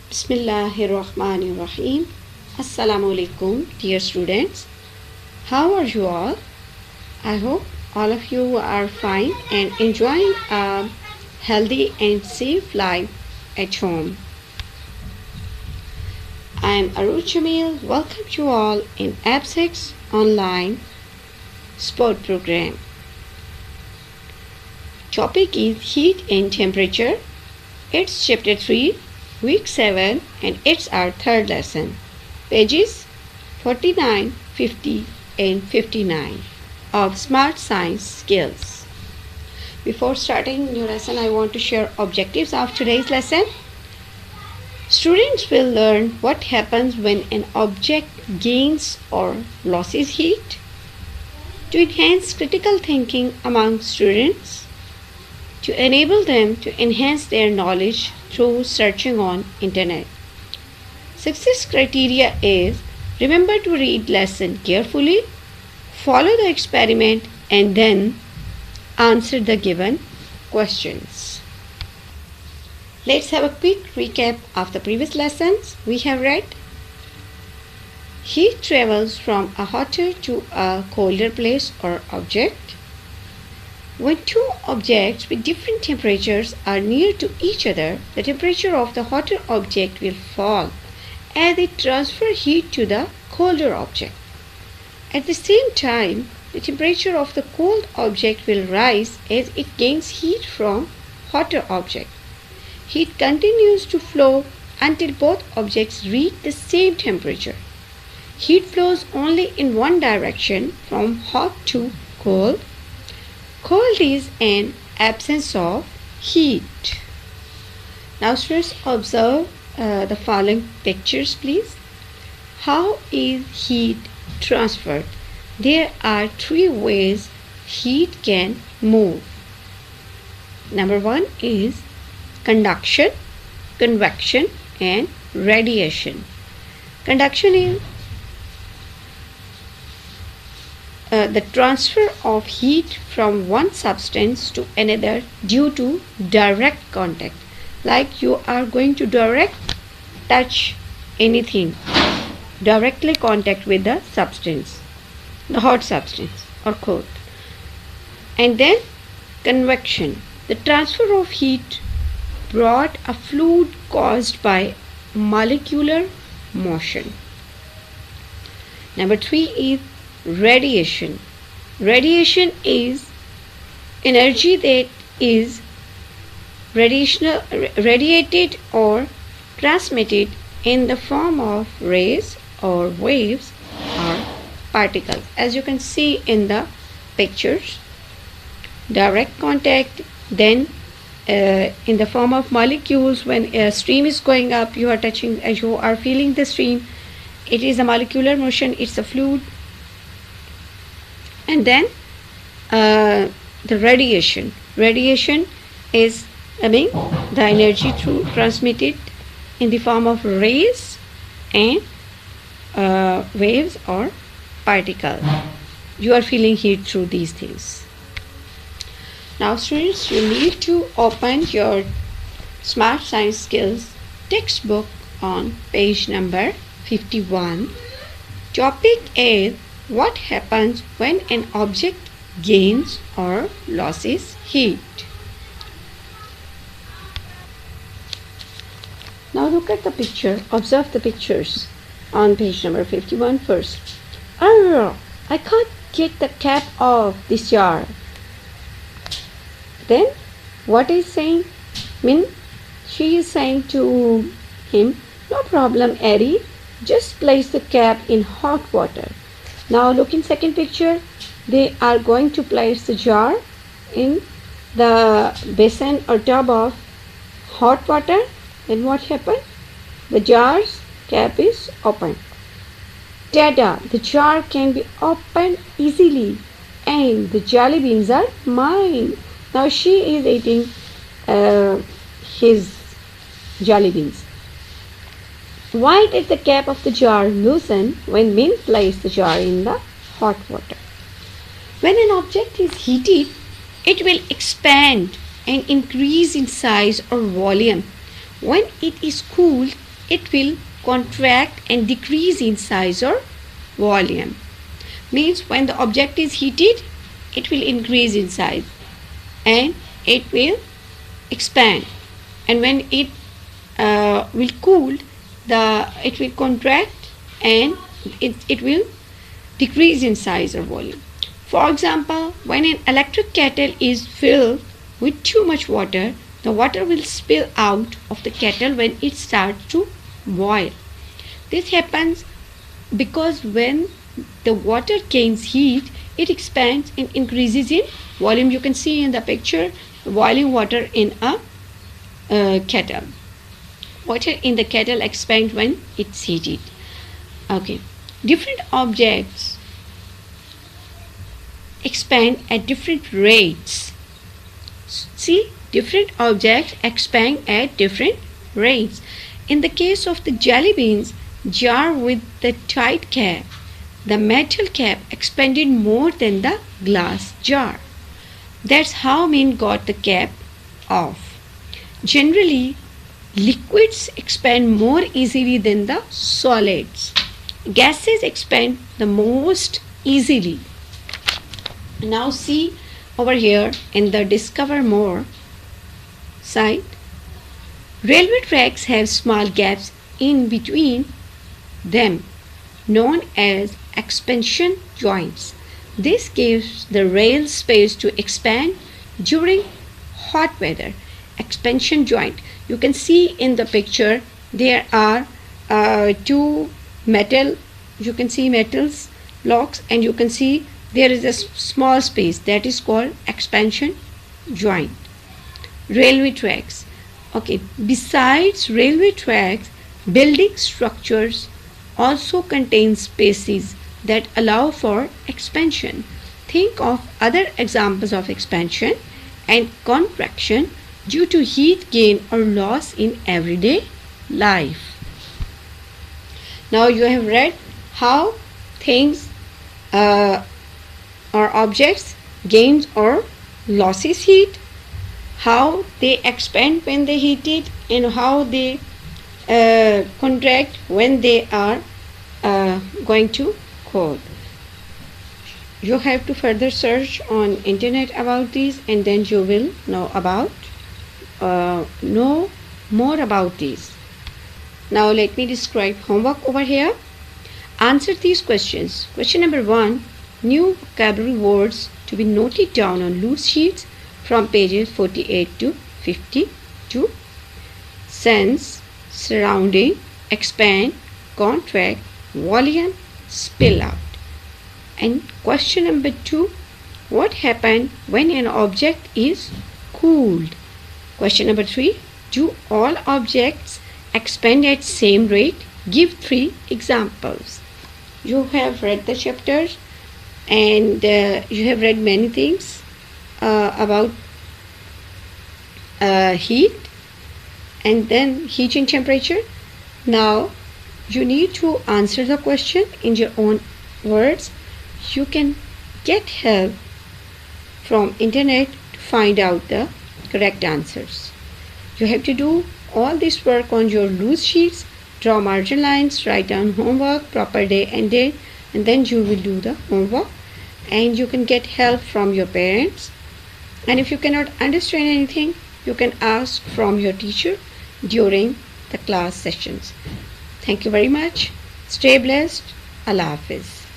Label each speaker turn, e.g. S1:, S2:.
S1: Bismillahirrahmanirrahim. Assalamu alaikum, dear students. How are you all? I hope all of you are fine and enjoying a healthy and safe life at home. I am Aruj Jamil. Welcome you all in App6 online sport program. Topic is heat and temperature. It's chapter 3. Week 7 and it's our third lesson. Pages 49, 50 and 59 of Smart Science Skills. Before starting new lesson, I want to share objectives of today's lesson. Students will learn what happens when an object gains or loses heat, to enhance critical thinking among students, to enable them to enhance their knowledge through searching on internet. Success criteria is: remember to read lesson carefully, follow the experiment and then answer the given questions. Let's have a quick recap of the previous lessons. We have read heat travels from a hotter to a colder place or object. When two objects with different temperatures are near to each other, the temperature of the hotter object will fall as it transfers heat to the colder object. At the same time, the temperature of the cold object will rise as it gains heat from hotter object. Heat continues to flow until both objects reach the same temperature. Heat flows only in one direction, from hot to cold. Cold is an absence of heat. Now students, observe the following pictures please. How is heat transferred? There are three ways heat can move. Number one is conduction, convection and radiation. Conduction is the transfer of heat from one substance to another due to direct contact. Like you are going to touch anything, directly contact with the substance, the hot substance or cold. And then convection, the transfer of heat brought a fluid caused by molecular motion. Number three is radiation. Radiation is energy that is radiated or transmitted in the form of rays or waves or particles. As you can see in the pictures, direct contact, then in the form of molecules. When a stream is going up, you are touching, as you are feeling the stream, it is a molecular motion, it's a fluid. And then the radiation. Radiation is the energy transmitted in the form of rays and waves or particles. You are feeling heat through these things. Now students, you need to open your Smart Science Skills textbook on page number 51. Topic is: what happens when an object gains or loses heat? Now look at the picture, observe the pictures on page number 51 first. Oh, I can't get the cap of this jar. Then what is saying? She is saying to him, no problem Eddie, just place the cap in hot water. Now look in second picture, they are going to place the jar in the basin or tub of hot water. Then what happened? The jar's cap is open. Tada! The jar can be opened easily and the jelly beans are mine. Now she is eating his jelly beans. Why did the cap of the jar loosen when Min placed the jar in the hot water? When an object is heated, it will expand and increase in size or volume. When it is cooled, it will contract and decrease in size or volume. Means when the object is heated, it will increase in size and it will expand, and when it will cool, it will contract and it will decrease in size or volume. For example, when an electric kettle is filled with too much water, the water will spill out of the kettle when it starts to boil. This happens because when the water gains heat, it expands and increases in volume. You can see in the picture boiling water in a kettle. Water in the kettle expands when it's heated. Okay. Different objects expand at different rates. See, different objects expand at different rates. In the case of the jelly beans jar with the tight cap, the metal cap expanded more than the glass jar. That's how Min got the cap off. Generally, liquids expand more easily than the solids. Gases expand the most easily. Now see over here in the Discover More site, railway tracks have small gaps in between them known as expansion joints. This gives the rail space to expand during hot weather. Expansion joint. You can see in the picture there are two metal, you can see metals blocks, and you can see there is a small space that is called expansion joint. Railway tracks. Okay, besides railway tracks, building structures also contain spaces that allow for expansion. Think of other examples of expansion and contraction due to heat gain or loss in everyday life. Now you have read how things or objects gains or losses heat, how they expand when they heated, and how they contract when they are going to cold. You have to further search on internet about these, and then you will know more about these. Now let me describe homework over here. Answer these questions. Question number 1. New vocabulary words to be noted down on loose sheets from pages 48 to 52. Sense, surrounding, expand, contract, volume, spill out. And question number 2. What happened when an object is cooled? Question number 3. Do all objects expand at same rate? Give 3 examples. You have read the chapters and you have read many things about heat and then heat and temperature. Now you need to answer the question in your own words. You can get help from internet to find out the correct answers. You have to do all this work on your loose sheets, draw margin lines, write down homework, proper day and date, and then you will do the homework, and you can get help from your parents. And if you cannot understand anything, you can ask from your teacher during the class sessions. Thank you very much. Stay blessed. Allah Hafiz.